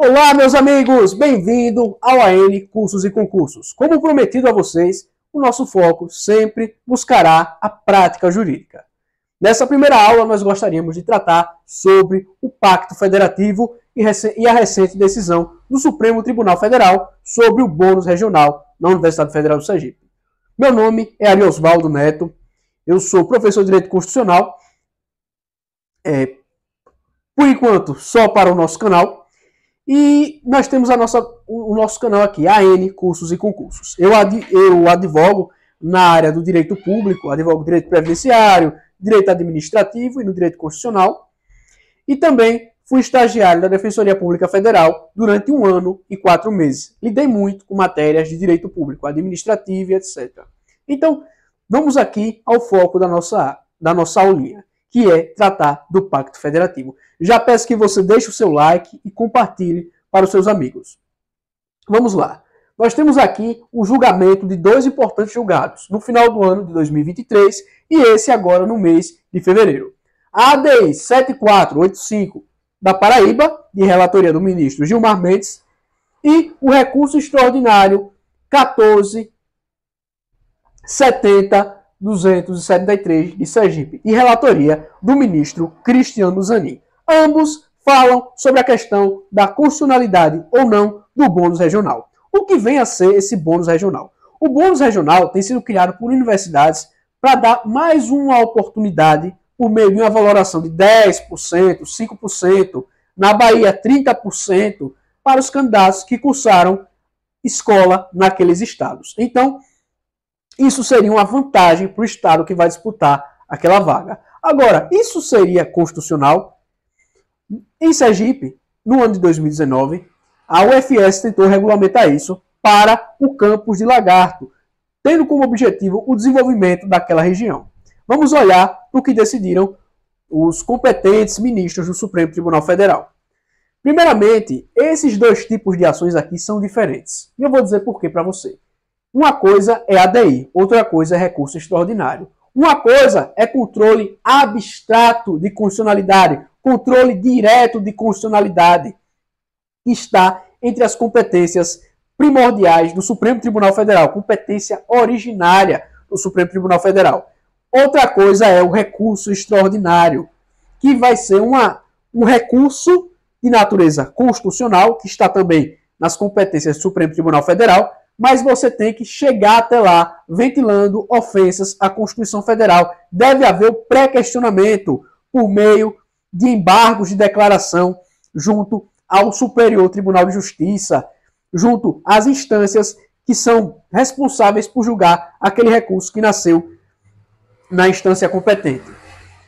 Olá, meus amigos! Bem-vindo ao AN Cursos e Concursos. Como prometido a vocês, o nosso foco sempre buscará a prática jurídica. Nessa primeira aula, nós gostaríamos de tratar sobre o Pacto Federativo e a recente decisão do Supremo Tribunal Federal sobre o bônus regional na Universidade Federal do Sergipe. Meu nome é Ariosvaldo Neto, eu sou professor de Direito Constitucional, por enquanto só para o nosso canal, e nós temos o nosso canal aqui, AN Cursos e Concursos. Eu advogo na área do direito público, advogo direito previdenciário, direito administrativo e no direito constitucional. E também fui estagiário da Defensoria Pública Federal durante 1 ano e 4 meses. Lidei muito com matérias de direito público, administrativo e etc. Então, vamos aqui ao foco da nossa aulinha, que é tratar do Pacto Federativo. Já peço que você deixe o seu like e compartilhe para os seus amigos. Vamos lá. Nós temos aqui o julgamento de 2 importantes julgados, no final do ano de 2023 e esse agora no mês de fevereiro. A ADI 7485 da Paraíba, de relatoria do ministro Gilmar Mendes, e o recurso extraordinário 14.70.273 de Sergipe, de relatoria do ministro Cristiano Zanin. Ambos falam sobre a questão da constitucionalidade ou não do bônus regional. O que vem a ser esse bônus regional? O bônus regional tem sido criado por universidades para dar mais uma oportunidade por meio de uma valoração de 10%, 5%, na Bahia 30%, para os candidatos que cursaram escola naqueles estados. Então, isso seria uma vantagem para o estado que vai disputar aquela vaga. Agora, isso seria constitucional? Em Sergipe, no ano de 2019, a UFS tentou regulamentar isso para o campus de Lagarto, tendo como objetivo o desenvolvimento daquela região. Vamos olhar o que decidiram os competentes ministros do Supremo Tribunal Federal. Primeiramente, esses 2 tipos de ações aqui são diferentes. E eu vou dizer por quê para você. Uma coisa é ADI, outra coisa é recurso extraordinário. Uma coisa é controle abstrato de constitucionalidade, controle direto de constitucionalidade, que está entre as competências primordiais do Supremo Tribunal Federal, competência originária do Supremo Tribunal Federal. Outra coisa é o recurso extraordinário, que vai ser um recurso de natureza constitucional, que está também nas competências do Supremo Tribunal Federal, mas você tem que chegar até lá ventilando ofensas à Constituição Federal. Deve haver o pré-questionamento por meio de embargos de declaração junto ao Superior Tribunal de Justiça, junto às instâncias que são responsáveis por julgar aquele recurso que nasceu na instância competente.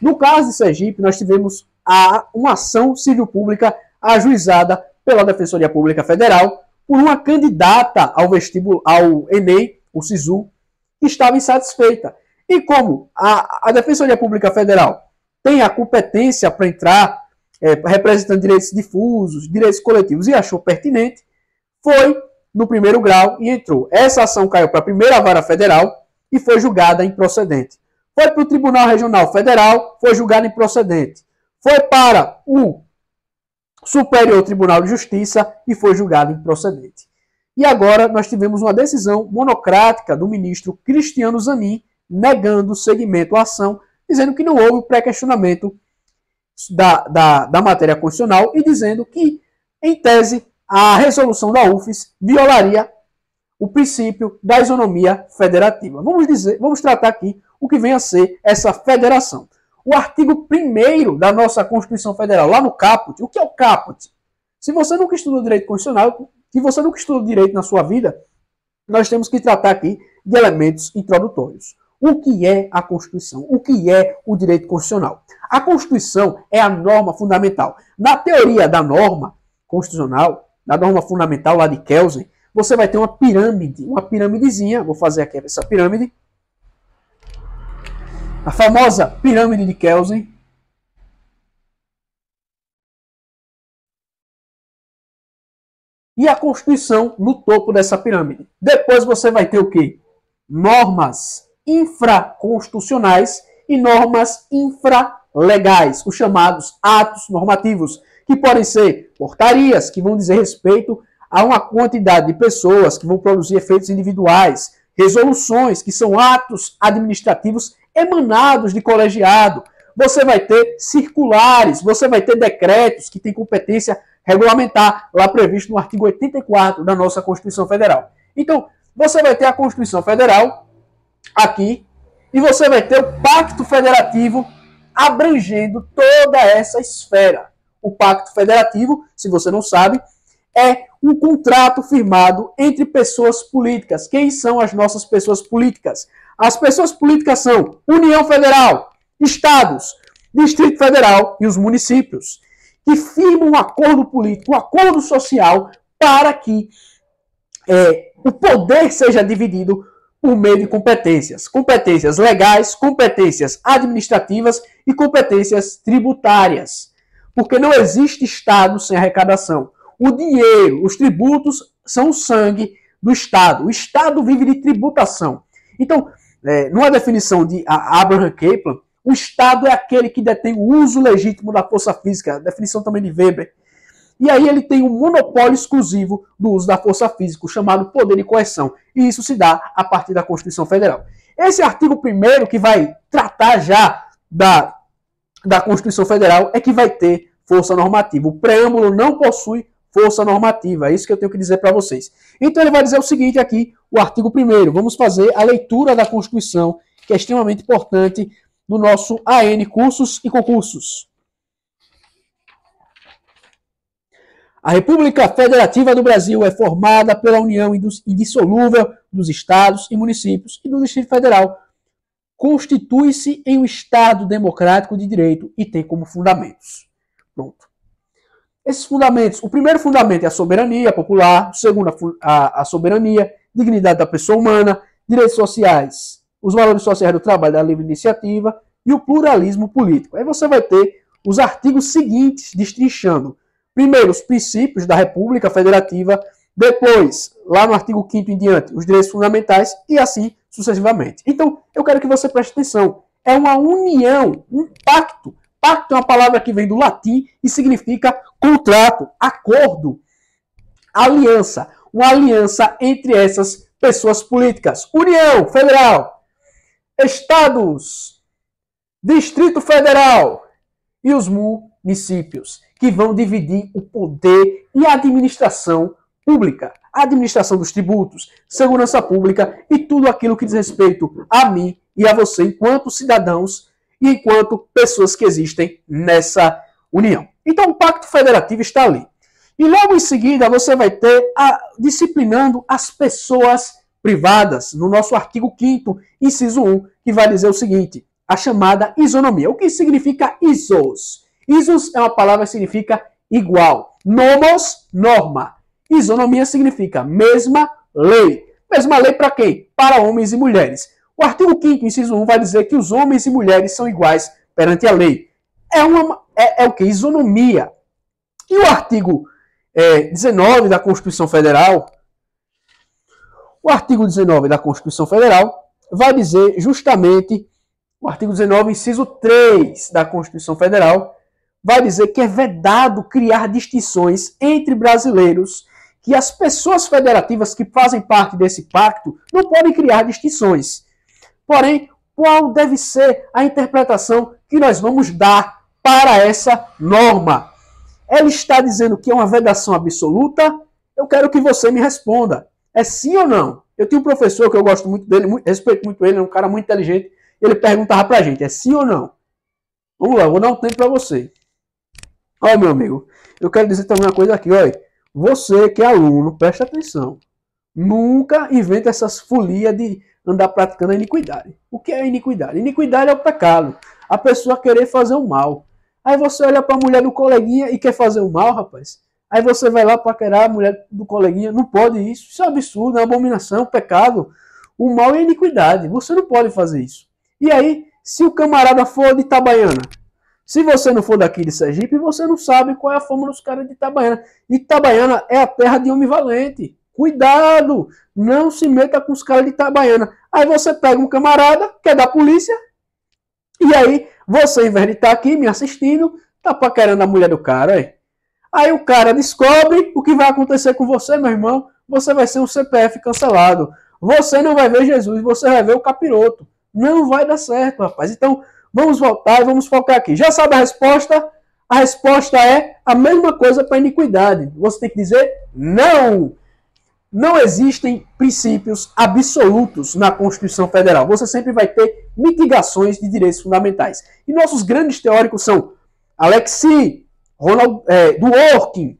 No caso de Sergipe, nós tivemos uma ação civil pública ajuizada pela Defensoria Pública Federal por uma candidata ao Enem, o SISU, que estava insatisfeita. E como a Defensoria Pública Federal tem a competência para entrar representando direitos difusos, direitos coletivos, e achou pertinente, foi no primeiro grau e entrou. Essa ação caiu para a primeira vara federal e foi julgada improcedente. Foi para o Tribunal Regional Federal, foi julgada improcedente. Foi para o Superior Tribunal de Justiça e foi julgado improcedente. E agora nós tivemos uma decisão monocrática do ministro Cristiano Zanin negando seguimento à ação, dizendo que não houve pré-questionamento da matéria constitucional e dizendo que, em tese, a resolução da UFES violaria o princípio da isonomia federativa. Vamos tratar aqui o que vem a ser essa federação. O artigo 1º da nossa Constituição Federal, lá no caput. O que é o caput? Se você nunca estudou direito constitucional, se você nunca estudou direito na sua vida, nós temos que tratar aqui de elementos introdutórios. O que é a Constituição? O que é o direito constitucional? A Constituição é a norma fundamental. Na teoria da norma constitucional, da norma fundamental lá de Kelsen, você vai ter uma pirâmidezinha, vou fazer aqui essa pirâmide, a famosa pirâmide de Kelsen. E a Constituição no topo dessa pirâmide. Depois você vai ter o quê? Normas infraconstitucionais e normas infralegais, os chamados atos normativos, que podem ser portarias, que vão dizer respeito a uma quantidade de pessoas, que vão produzir efeitos individuais, resoluções, que são atos administrativos emanados de colegiado. Você vai ter circulares, você vai ter decretos que têm competência regulamentar, lá previsto no artigo 84 da nossa Constituição Federal. Então, você vai ter a Constituição Federal aqui, e você vai ter o Pacto Federativo abrangendo toda essa esfera. O Pacto Federativo, se você não sabe, é um contrato firmado entre pessoas políticas. Quem são as nossas pessoas políticas? As pessoas políticas são União Federal, Estados, Distrito Federal e os municípios, que firmam um acordo político, um acordo social para que o poder seja dividido por meio de competências. Competências legais, competências administrativas e competências tributárias. Porque não existe Estado sem arrecadação. O dinheiro, os tributos são o sangue do Estado. O Estado vive de tributação. Então, numa definição de Abraham Kaplan, o Estado é aquele que detém o uso legítimo da força física, definição também de Weber. E aí ele tem um monopólio exclusivo do uso da força física, chamado poder de coerção. E isso se dá a partir da Constituição Federal. Esse artigo 1º, que vai tratar já da Constituição Federal, é que vai ter força normativa. O preâmbulo não possui força normativa. É isso que eu tenho que dizer para vocês. Então ele vai dizer o seguinte aqui, o artigo 1º. Vamos fazer a leitura da Constituição, que é extremamente importante no nosso AN, cursos e concursos. A República Federativa do Brasil é formada pela união indissolúvel dos estados e municípios e do Distrito Federal. Constitui-se em um Estado democrático de direito e tem como fundamentos. Pronto. Esses fundamentos, o primeiro fundamento é a soberania popular, o segundo a soberania, dignidade da pessoa humana, direitos sociais, os valores sociais do trabalho, da livre iniciativa e o pluralismo político. Aí você vai ter os artigos seguintes destrinchando. Primeiro, os princípios da República Federativa, depois, lá no artigo 5º em diante, os direitos fundamentais e assim sucessivamente. Então, eu quero que você preste atenção. É uma união, um pacto. Pacto é uma palavra que vem do latim e significa contrato, acordo, aliança. Uma aliança entre essas pessoas políticas. União Federal, Estados, Distrito Federal e os municípios, que vão dividir o poder e a administração pública, a administração dos tributos, segurança pública e tudo aquilo que diz respeito a mim e a você enquanto cidadãos e enquanto pessoas que existem nessa união. Então o Pacto Federativo está ali. E logo em seguida você vai ter disciplinando as pessoas privadas, no nosso artigo 5º, inciso 1, que vai dizer o seguinte, a chamada isonomia. O que significa isos? Isos é uma palavra que significa igual. Nomos, norma. Isonomia significa mesma lei. Mesma lei para quem? Para homens e mulheres. O artigo 5º, inciso 1, vai dizer que os homens e mulheres são iguais perante a lei. É o que? Isonomia. E o artigo 19 da Constituição Federal, o artigo 19 da Constituição Federal vai dizer justamente, o artigo 19, inciso 3 da Constituição Federal, vai dizer que é vedado criar distinções entre brasileiros, que as pessoas federativas que fazem parte desse pacto não podem criar distinções. Porém, qual deve ser a interpretação que nós vamos dar para essa norma? Ela está dizendo que é uma vedação absoluta? Eu quero que você me responda. É sim ou não? Eu tinha um professor que eu gosto muito dele, respeito muito ele, é um cara muito inteligente. Ele perguntava pra gente, é sim ou não? Vamos lá, vou dar um tempo para você. Olha, meu amigo, eu quero dizer também uma coisa aqui, olha. Você que é aluno, presta atenção. Nunca inventa essas folias de andar praticando a iniquidade. O que é iniquidade? Iniquidade é o pecado. A pessoa querer fazer o mal. Aí você olha para a mulher do coleguinha e quer fazer o mal, rapaz. Aí você vai lá paquerar a mulher do coleguinha. Não pode isso. Isso é absurdo, é uma abominação, é um pecado. O mal é iniquidade. Você não pode fazer isso. E aí, se o camarada for de Itabaiana, se você não for daqui de Sergipe, você não sabe qual é a fama dos caras de Itabaiana. Itabaiana é a terra de homem valente. Cuidado! Não se meta com os caras de Itabaiana. Aí você pega um camarada, que é da polícia, e aí você, em vez de estar aqui me assistindo, tá paquerando a mulher do cara. Aí. Aí o cara descobre o que vai acontecer com você, meu irmão. Você vai ser um CPF cancelado. Você não vai ver Jesus, você vai ver o capiroto. Não vai dar certo, rapaz. Então, vamos voltar e vamos focar aqui. Já sabe a resposta? A resposta é a mesma coisa para a iniquidade. Você tem que dizer não. Não existem princípios absolutos na Constituição Federal. Você sempre vai ter mitigações de direitos fundamentais. E nossos grandes teóricos são Alexis, Dworkin,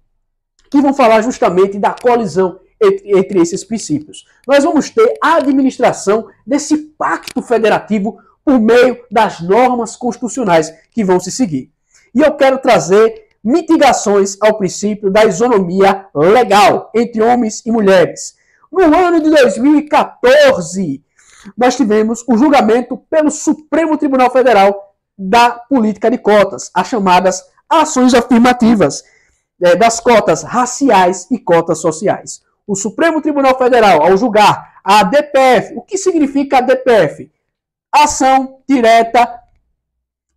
que vão falar justamente da colisão entre esses princípios. Nós vamos ter a administração desse pacto federativo por meio das normas constitucionais que vão se seguir. E eu quero trazer mitigações ao princípio da isonomia legal entre homens e mulheres. No ano de 2014, nós tivemos o julgamento pelo Supremo Tribunal Federal da política de cotas, as chamadas ações afirmativas das cotas raciais e cotas sociais. O Supremo Tribunal Federal, ao julgar a ADPF, o que significa ADPF? Ação direta,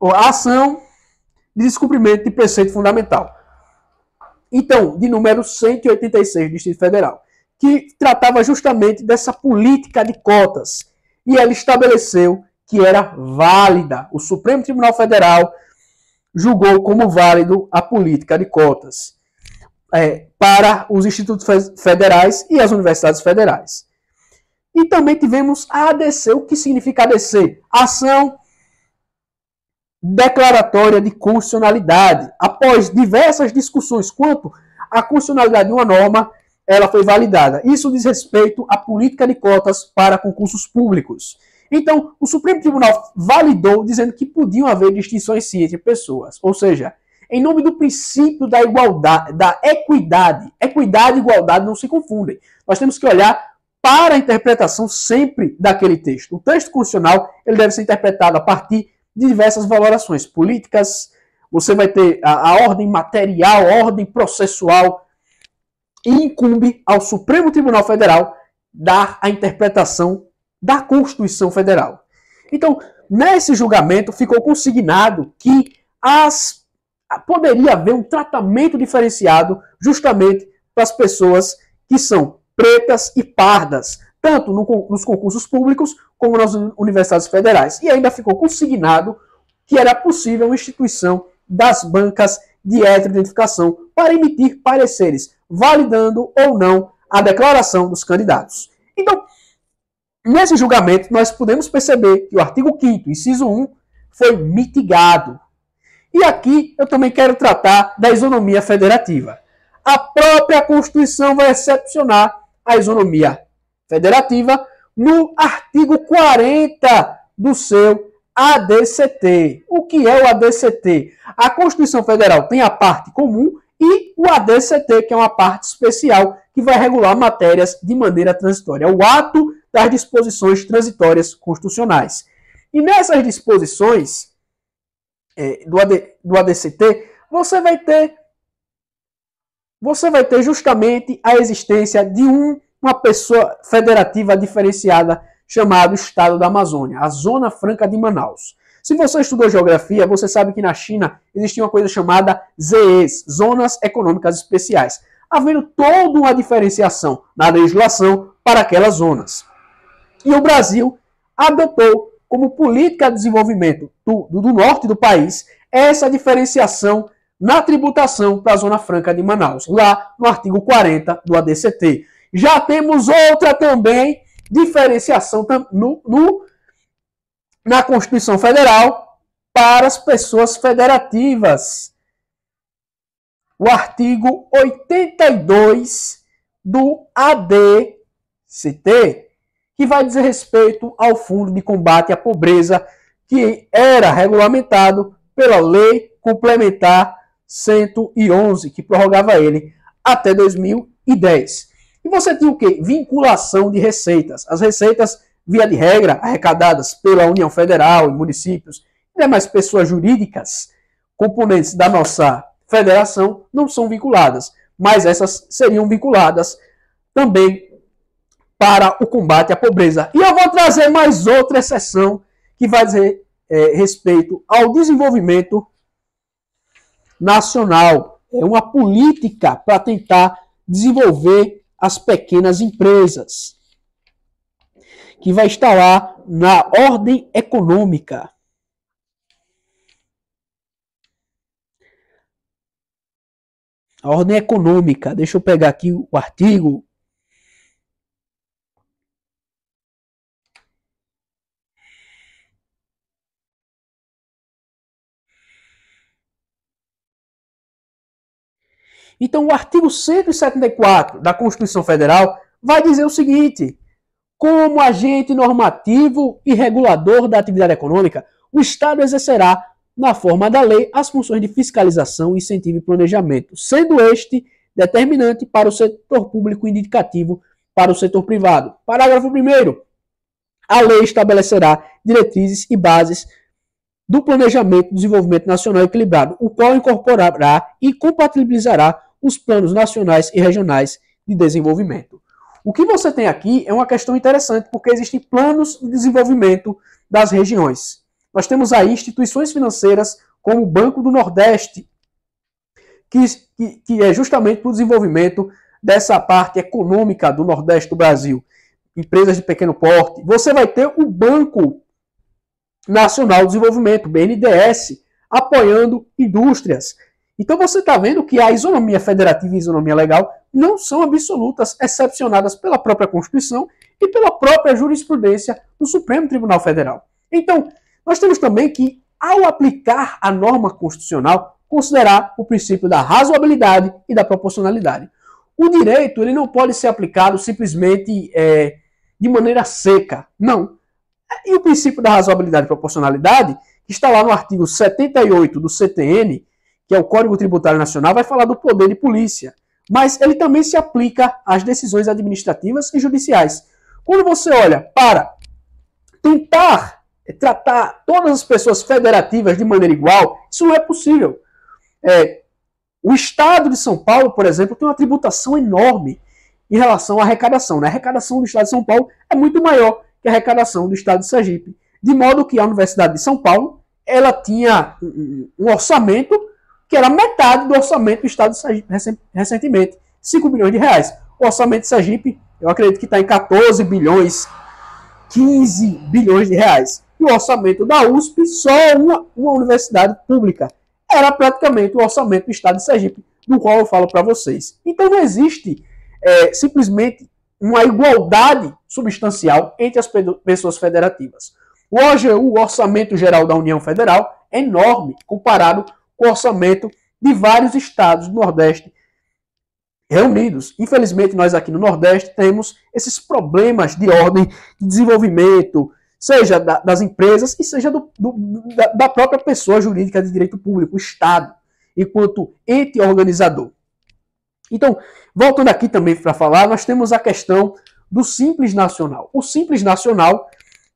ou ação de descumprimento de preceito fundamental. Então, de número 186 do Distrito Federal, que tratava justamente dessa política de cotas. E ela estabeleceu que era válida. O Supremo Tribunal Federal julgou como válido a política de cotas para os institutos federais e as universidades federais. E também tivemos a ADC. O que significa ADC? Ação declaratória de constitucionalidade. Após diversas discussões quanto à constitucionalidade de uma norma, ela foi validada. Isso diz respeito à política de cotas para concursos públicos. Então, o Supremo Tribunal validou, dizendo que podiam haver distinções sim entre pessoas. Ou seja, em nome do princípio da igualdade, da equidade. Equidade e igualdade não se confundem. Nós temos que olhar para a interpretação sempre daquele texto. O texto constitucional ele deve ser interpretado a partir de diversas valorações políticas. Você vai ter a ordem material, a ordem processual, e incumbe ao Supremo Tribunal Federal dar a interpretação da Constituição Federal. Então, nesse julgamento ficou consignado que poderia haver um tratamento diferenciado justamente para as pessoas que são pretas e pardas, tanto nos concursos públicos como nas universidades federais. E ainda ficou consignado que era possível a instituição das bancas de heteroidentificação para emitir pareceres, validando ou não a declaração dos candidatos. Então, nesse julgamento, nós podemos perceber que o artigo 5º, inciso 1, foi mitigado. E aqui eu também quero tratar da isonomia federativa. A própria Constituição vai excepcionar a isonomia federativa no artigo 40 do seu ADCT. O que é o ADCT? A Constituição Federal tem a parte comum e o ADCT, que é uma parte especial que vai regular matérias de maneira transitória. É o ato das disposições transitórias constitucionais. E nessas disposições do ADCT, você vai ter justamente a existência de uma pessoa federativa diferenciada chamada Estado da Amazônia, a Zona Franca de Manaus. Se você estudou geografia, você sabe que na China existia uma coisa chamada ZEs, Zonas Econômicas Especiais, havendo toda uma diferenciação na legislação para aquelas zonas. E o Brasil adotou como política de desenvolvimento do norte do país essa diferenciação na tributação para a Zona Franca de Manaus, lá no artigo 40 do ADCT. Já temos outra também diferenciação na Constituição Federal para as pessoas federativas. O artigo 82 do ADCT, que vai dizer respeito ao Fundo de Combate à Pobreza, que era regulamentado pela Lei Complementar 111, que prorrogava ele até 2010. E você tinha o quê? Vinculação de receitas. As receitas, via de regra, arrecadadas pela União Federal e municípios e demais pessoas jurídicas, componentes da nossa federação, não são vinculadas, mas essas seriam vinculadas também para o combate à pobreza. E eu vou trazer mais outra exceção que vai dizer respeito ao desenvolvimento nacional. uma política para tentar desenvolver as pequenas empresas, que vai estar lá na ordem econômica. A ordem econômica, deixa eu pegar aqui o artigo. Então, o artigo 174 da Constituição Federal vai dizer o seguinte: como agente normativo e regulador da atividade econômica, o Estado exercerá, na forma da lei, as funções de fiscalização, incentivo e planejamento, sendo este determinante para o setor público e indicativo para o setor privado. Parágrafo 1º. A lei estabelecerá diretrizes e bases do planejamento do desenvolvimento nacional equilibrado, o qual incorporará e compatibilizará os planos nacionais e regionais de desenvolvimento. O que você tem aqui é uma questão interessante, porque existem planos de desenvolvimento das regiões. Nós temos aí instituições financeiras como o Banco do Nordeste, que é justamente para o desenvolvimento dessa parte econômica do Nordeste do Brasil. Empresas de pequeno porte. Você vai ter o Banco Nacional de Desenvolvimento, BNDES, apoiando indústrias. Então você está vendo que a isonomia federativa e a isonomia legal não são absolutas, excepcionadas pela própria Constituição e pela própria jurisprudência do Supremo Tribunal Federal. Então, nós temos também que, ao aplicar a norma constitucional, considerar o princípio da razoabilidade e da proporcionalidade. O direito ele não pode ser aplicado simplesmente de maneira seca. Não. E o princípio da razoabilidade e proporcionalidade, que está lá no artigo 78 do CTN, que é o Código Tributário Nacional, vai falar do poder de polícia. Mas ele também se aplica às decisões administrativas e judiciais. Quando você olha para tentar tratar todas as pessoas federativas de maneira igual, isso não é possível. O Estado de São Paulo, por exemplo, tem uma tributação enorme em relação à arrecadação. A arrecadação do Estado de São Paulo é muito maior que a arrecadação do Estado de Sergipe. De modo que a Universidade de São Paulo ela tinha um orçamento que era metade do orçamento do Estado de Sergipe recentemente, 5 bilhões de reais. O orçamento de Sergipe, eu acredito que está em 14 bilhões, 15 bilhões de reais. E o orçamento da USP, só uma universidade pública, era praticamente o orçamento do Estado de Sergipe, do qual eu falo para vocês. Então não existe simplesmente uma igualdade substancial entre as pessoas federativas. Hoje, o orçamento geral da União Federal é enorme comparado com o orçamento de vários estados do Nordeste reunidos. Infelizmente, nós aqui no Nordeste temos esses problemas de ordem de desenvolvimento, seja das empresas e seja da própria pessoa jurídica de direito público, o Estado, enquanto ente organizador. Então, voltando aqui também para falar, nós temos a questão do Simples Nacional. O Simples Nacional,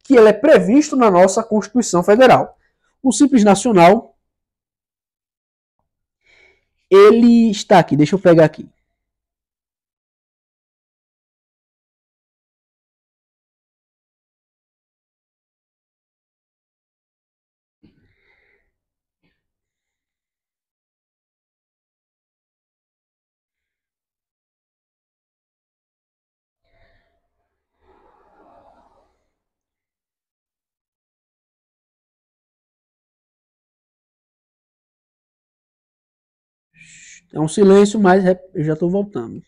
que ele é previsto na nossa Constituição Federal. O Simples Nacional, ele está aqui, deixa eu pegar aqui. É um silêncio, mas eu já estou voltando.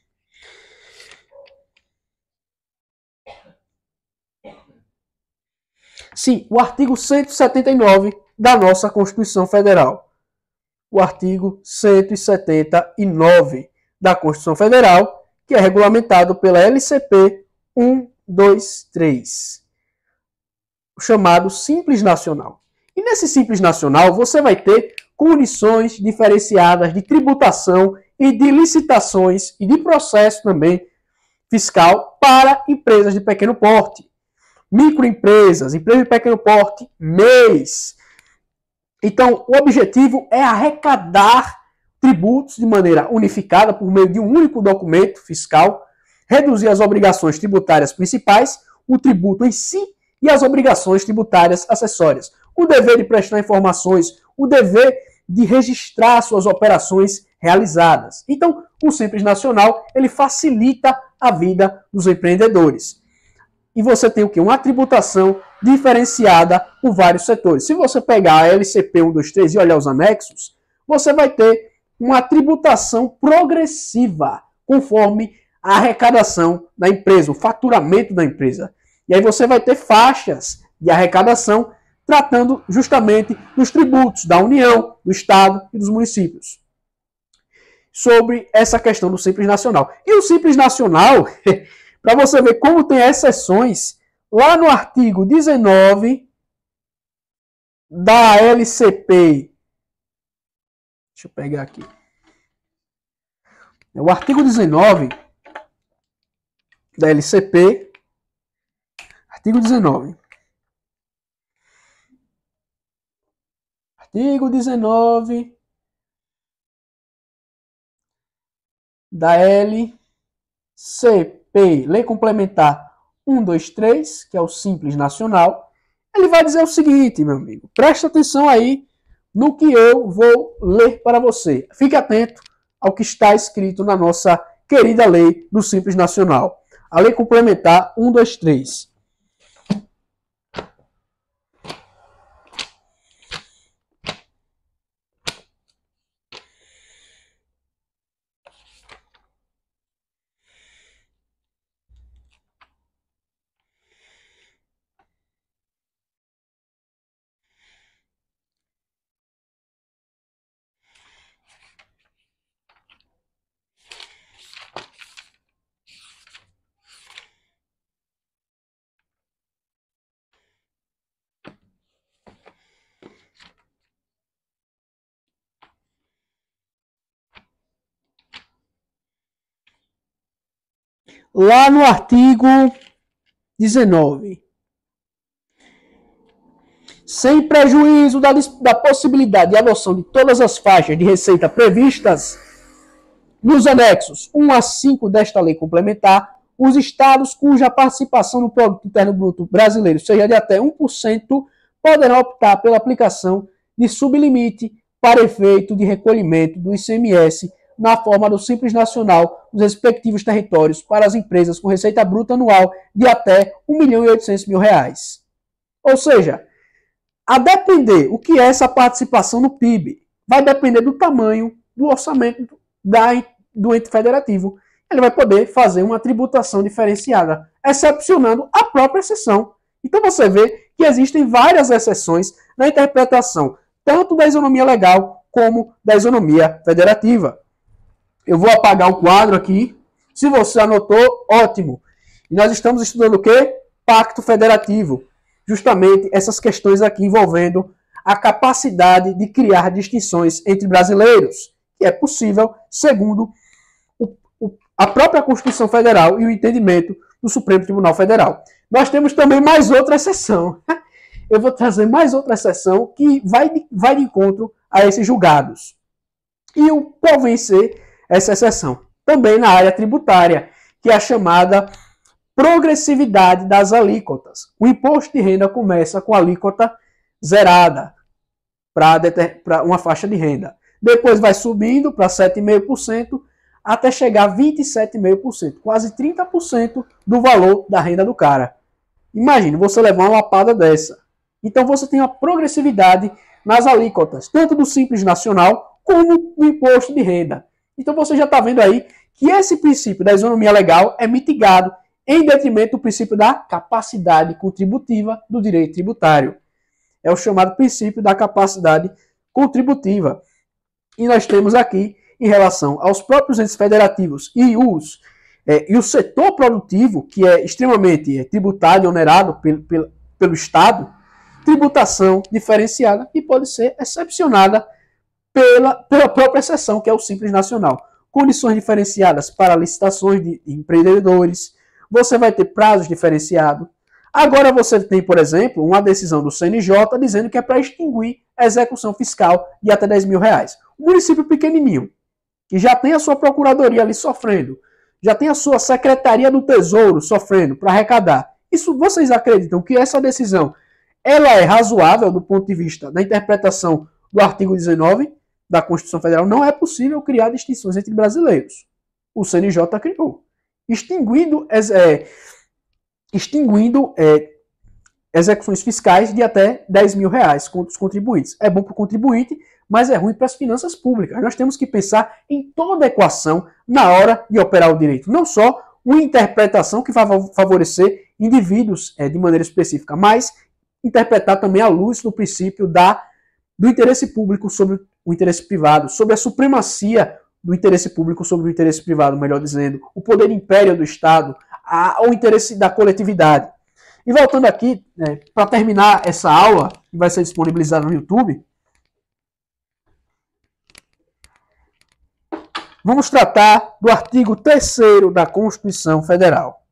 Sim, o artigo 179 da nossa Constituição Federal. O artigo 179 da Constituição Federal, que é regulamentado pela LCP 123, o chamado Simples Nacional. E nesse Simples Nacional você vai ter condições diferenciadas de tributação e de licitações e de processo também fiscal para empresas de pequeno porte. Microempresas, empresas de pequeno porte, MEIs. Então, o objetivo é arrecadar tributos de maneira unificada por meio de um único documento fiscal, reduzir as obrigações tributárias principais, o tributo em si e as obrigações tributárias acessórias. O dever de prestar informações, o dever de registrar suas operações realizadas. Então, o Simples Nacional, ele facilita a vida dos empreendedores. E você tem o quê? Uma tributação diferenciada por vários setores. Se você pegar a LCP 123 e olhar os anexos, você vai ter uma tributação progressiva, conforme a arrecadação da empresa, o faturamento da empresa. E aí você vai ter faixas de arrecadação tratando justamente dos tributos da União, do Estado e dos municípios. Sobre essa questão do Simples Nacional. E o Simples Nacional, para você ver como tem exceções, lá no artigo 19 da LCP, deixa eu pegar aqui. O artigo 19 da LCP, artigo 19. Artigo 19 da LCP, Lei Complementar 123, que é o Simples Nacional, ele vai dizer o seguinte, meu amigo, presta atenção aí no que eu vou ler para você. Fique atento ao que está escrito na nossa querida lei do Simples Nacional. A Lei Complementar 123. Lá no artigo 19. Sem prejuízo da possibilidade de adoção de todas as faixas de receita previstas nos anexos 1 a 5 desta lei complementar, os estados cuja participação no Produto Interno Bruto brasileiro seja de até 1% poderão optar pela aplicação de sublimite para efeito de recolhimento do ICMS na forma do Simples Nacional dos respectivos territórios para as empresas com receita bruta anual de até R$1.800.000. Ou seja, a depender o que é essa participação no PIB, vai depender do tamanho do orçamento do ente federativo. Ele vai poder fazer uma tributação diferenciada, excepcionando a própria exceção. Então você vê que existem várias exceções na interpretação, tanto da isonomia legal como da isonomia federativa. Eu vou apagar o quadro aqui. Se você anotou, ótimo. E nós estamos estudando o quê? Pacto Federativo. Justamente essas questões aqui envolvendo a capacidade de criar distinções entre brasileiros, que é possível segundo a própria Constituição Federal e o entendimento do Supremo Tribunal Federal. Nós temos também mais outra exceção. Eu vou trazer mais outra exceção que vai de encontro a esses julgados. E qual vem ser essa exceção? Também na área tributária, que é a chamada progressividade das alíquotas. O imposto de renda começa com a alíquota zerada para uma faixa de renda. Depois vai subindo para 7,5%, até chegar a 27,5%, quase 30% do valor da renda do cara. Imagine você levar uma lapada dessa. Então você tem uma progressividade nas alíquotas, tanto do Simples Nacional como do imposto de renda. Então você já está vendo aí que esse princípio da isonomia legal é mitigado em detrimento do princípio da capacidade contributiva do direito tributário. É o chamado princípio da capacidade contributiva. E nós temos aqui, em relação aos próprios entes federativos e o setor produtivo, que é extremamente tributado e onerado pelo Estado, tributação diferenciada e pode ser excepcionada pela própria exceção, que é o Simples Nacional. Condições diferenciadas para licitações de empreendedores, você vai ter prazos diferenciados. Agora você tem, por exemplo, uma decisão do CNJ dizendo que é para extinguir a execução fiscal de até R$10.000. Um município pequenininho, que já tem a sua procuradoria ali sofrendo, já tem a sua secretaria do Tesouro sofrendo para arrecadar. Isso, vocês acreditam que essa decisão ela é razoável do ponto de vista da interpretação do artigo 19? da Constituição Federal, não é possível criar distinções entre brasileiros. O CNJ criou, extinguindo execuções fiscais de até R$10.000 contra os contribuintes. É bom para o contribuinte, mas é ruim para as finanças públicas. Nós temos que pensar em toda a equação na hora de operar o direito, não só uma interpretação que vai favorecer indivíduos de maneira específica, mas interpretar também à luz do princípio do interesse público sobre o interesse privado, sobre a supremacia do interesse público sobre o interesse privado, melhor dizendo, o poder império do Estado, o interesse da coletividade. E voltando aqui, para terminar essa aula, que vai ser disponibilizada no YouTube, vamos tratar do artigo 3º da Constituição Federal.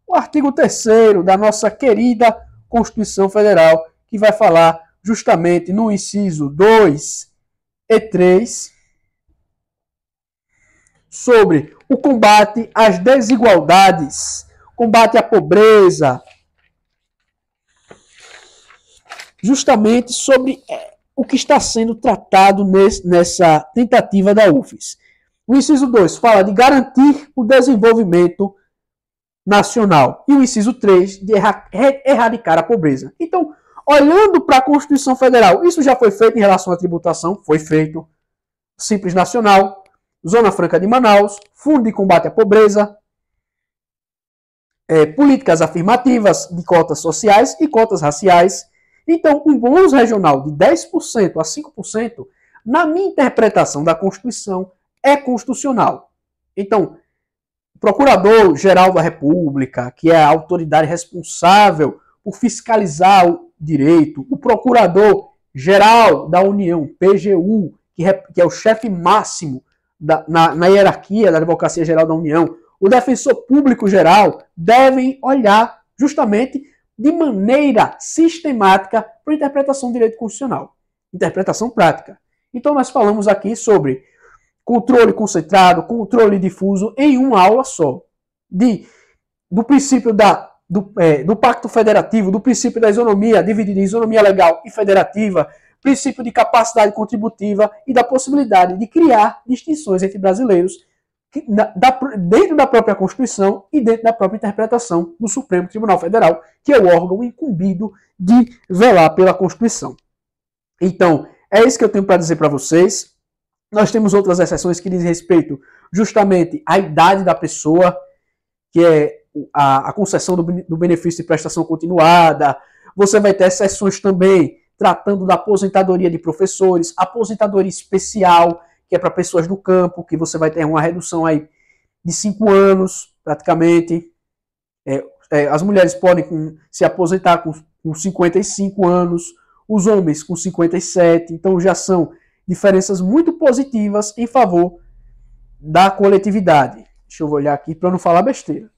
O artigo 3º da nossa querida Constituição Federal, que vai falar justamente no inciso 2 e 3 sobre o combate às desigualdades, combate à pobreza, justamente sobre o que está sendo tratado nessa tentativa da UFES. O inciso 2 fala de garantir o desenvolvimento nacional. E o inciso 3 de erradicar a pobreza. Então, olhando para a Constituição Federal, isso já foi feito em relação à tributação? Foi feito. Simples Nacional, Zona Franca de Manaus, Fundo de Combate à Pobreza, políticas afirmativas de cotas sociais e cotas raciais. Então, um bônus regional de 10% a 5%, na minha interpretação da Constituição, é constitucional. Então, o Procurador-Geral da República, que é a autoridade responsável por fiscalizar o direito, o Procurador-Geral da União, PGU, que é o chefe máximo na hierarquia da Advocacia Geral da União, o Defensor Público Geral, devem olhar justamente de maneira sistemática para a interpretação do direito constitucional. Interpretação prática. Então nós falamos aqui sobre controle concentrado, controle difuso em uma aula só. Do princípio do pacto federativo, do princípio da isonomia, dividida em isonomia legal e federativa, princípio de capacidade contributiva e da possibilidade de criar distinções entre brasileiros dentro da própria Constituição e dentro da própria interpretação do Supremo Tribunal Federal, que é o órgão incumbido de velar pela Constituição. Então, é isso que eu tenho para dizer para vocês. Nós temos outras exceções que dizem respeito justamente à idade da pessoa, que é a concessão do benefício de prestação continuada. Você vai ter exceções também tratando da aposentadoria de professores, aposentadoria especial, que é para pessoas do campo, que você vai ter uma redução aí de 5 anos, praticamente. As mulheres podem se aposentar com 55 anos, os homens com 57, então já são diferenças muito positivas em favor da coletividade. Deixa eu olhar aqui para não falar besteira.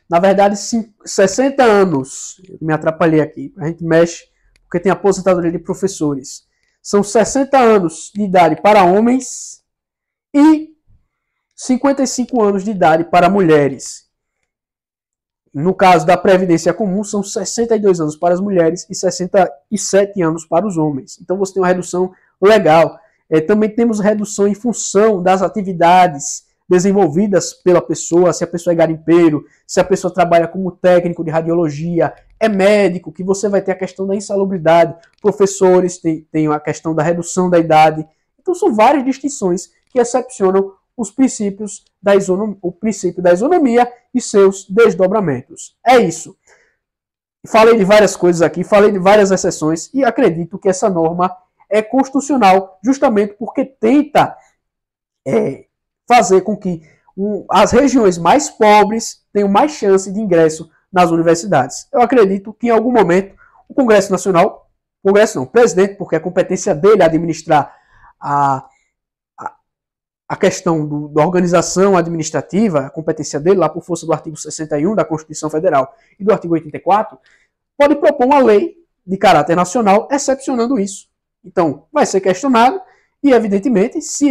Na verdade, 60 anos, me atrapalhei aqui, a gente mexe, porque tem aposentadoria de professores. São 60 anos de idade para homens e 55 anos de idade para mulheres. No caso da Previdência Comum, são 62 anos para as mulheres e 67 anos para os homens. Então você tem uma redução legal. Também temos redução em função das atividades desenvolvidas pela pessoa, se a pessoa é garimpeiro, se a pessoa trabalha como técnico de radiologia, é médico, que você vai ter a questão da insalubridade, professores, tem a questão da redução da idade. Então são várias distinções que excepcionam os princípios o princípio da isonomia e seus desdobramentos. É isso. Falei de várias coisas aqui, falei de várias exceções e acredito que essa norma é constitucional justamente porque tenta fazer com que as regiões mais pobres tenham mais chance de ingresso nas universidades. Eu acredito que em algum momento o Congresso Nacional, o presidente, porque é competência dele administrar a a questão da organização administrativa, a competência dele, lá por força do artigo 61 da Constituição Federal e do artigo 84, pode propor uma lei de caráter nacional excepcionando isso. Então, vai ser questionado e, evidentemente, se